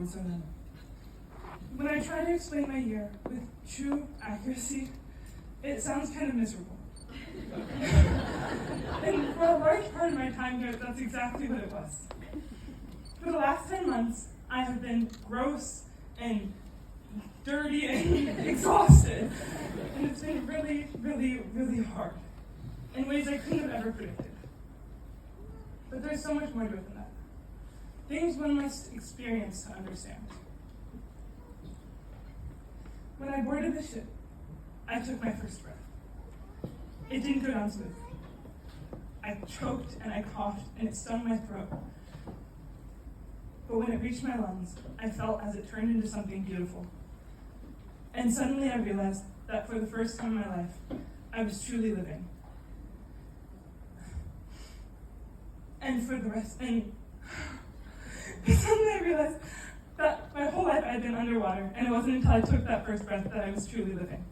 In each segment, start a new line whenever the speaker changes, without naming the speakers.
so then. When I try to explain my year with true accuracy, it sounds kind of miserable. And for a large part of my time here, that's exactly what it was. For the last 10 months, I have been gross and dirty and exhausted. And it's been really, really, really hard in ways I couldn't have ever predicted. But there's so much more to it than that. Things one must experience to understand. When I boarded the ship, I took my first breath. It didn't go down smooth. I choked and I coughed and it stung my throat. But when it reached my lungs, I felt as it turned into something beautiful. And suddenly I realized that for the first time in my life, I was truly living. And suddenly I realized that my whole life I'd been underwater, and it wasn't until I took that first breath that I was truly living.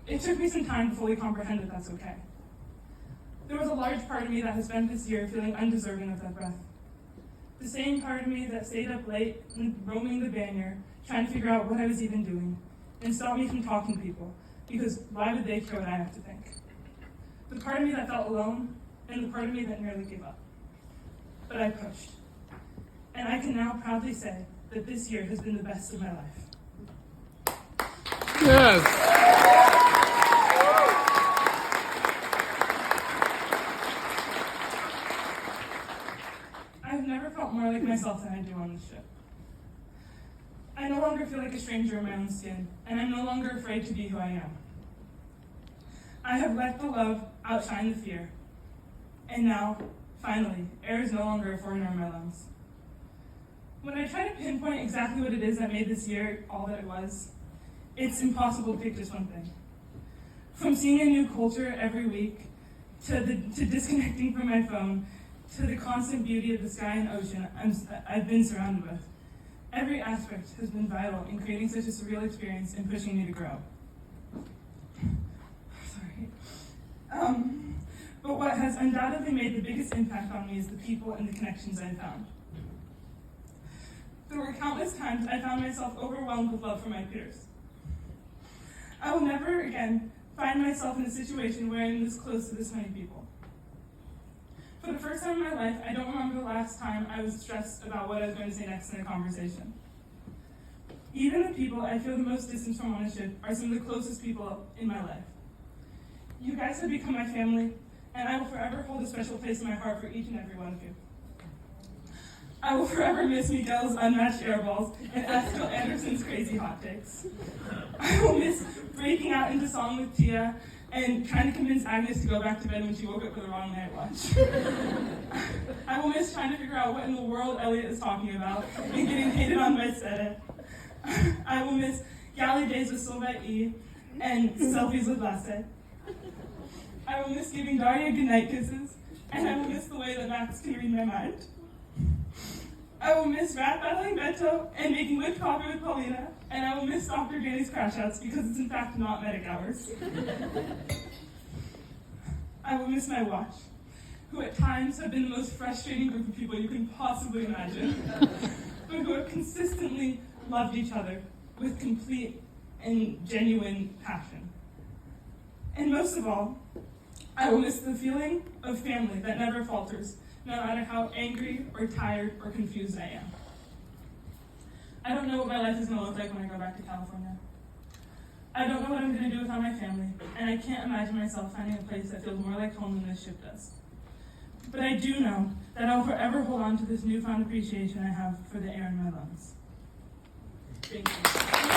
It took me some time to fully comprehend that that's okay. There was a large part of me that has spent this year feeling undeserving of that breath. The same part of me that stayed up late and roaming the bannier, trying to figure out what I was even doing, and stopped me from talking to people, because why would they care what I have to think? The part of me that felt alone, and the part of me that nearly gave up. But I pushed. And I can now proudly say that this year has been the best of my life.
Yes.
I've never felt more like myself than I do on this ship. I no longer feel like a stranger in my own skin, and I'm no longer afraid to be who I am. I have let the love outshine the fear. And now, finally, air is no longer a foreigner in my lungs. When I try to pinpoint exactly what it is that made this year all that it was, it's impossible to pick just one thing. From seeing a new culture every week, to disconnecting from my phone, to the constant beauty of the sky and ocean I've been surrounded with. Every aspect has been vital in creating such a surreal experience and pushing me to grow. Sorry. But what has undoubtedly made the biggest impact on me is the people and the connections I've found. There were countless times I found myself overwhelmed with love for my peers. I will never again find myself in a situation where I'm this close to this many people. For the first time in my life, I don't remember the last time I was stressed about what I was going to say next in a conversation. Even the people I feel the most distance from on a ship are some of the closest people in my life. You guys have become my family, and I will forever hold a special place in my heart for each and every one of you. I will forever miss Miguel's unmatched airballs and Estill Anderson's crazy hot takes. I will miss breaking out into song with Tia and trying to convince Agnes to go back to bed when she woke up for the wrong night watch. I will miss trying to figure out what in the world Elliot is talking about and getting hated on by Sede. I will miss galley days with Sylvette E. and selfies with Lasse. I will miss giving Daria goodnight kisses, and I will miss the way that Max can read my mind. I will miss rap battling Beto and making whipped coffee with Paulina, and I will miss Dr. Danny's crash outs because it's in fact not medic hours. I will miss my watch, who at times have been the most frustrating group of people you can possibly imagine, but who have consistently loved each other with complete and genuine passion. And most of all, I will miss the feeling of family that never falters, no matter how angry or tired or confused I am. I don't know what my life is going to look like when I go back to California. I don't know what I'm going to do without my family, and I can't imagine myself finding a place that feels more like home than this ship does. But I do know that I'll forever hold on to this newfound appreciation I have for the air in my lungs. Thank you.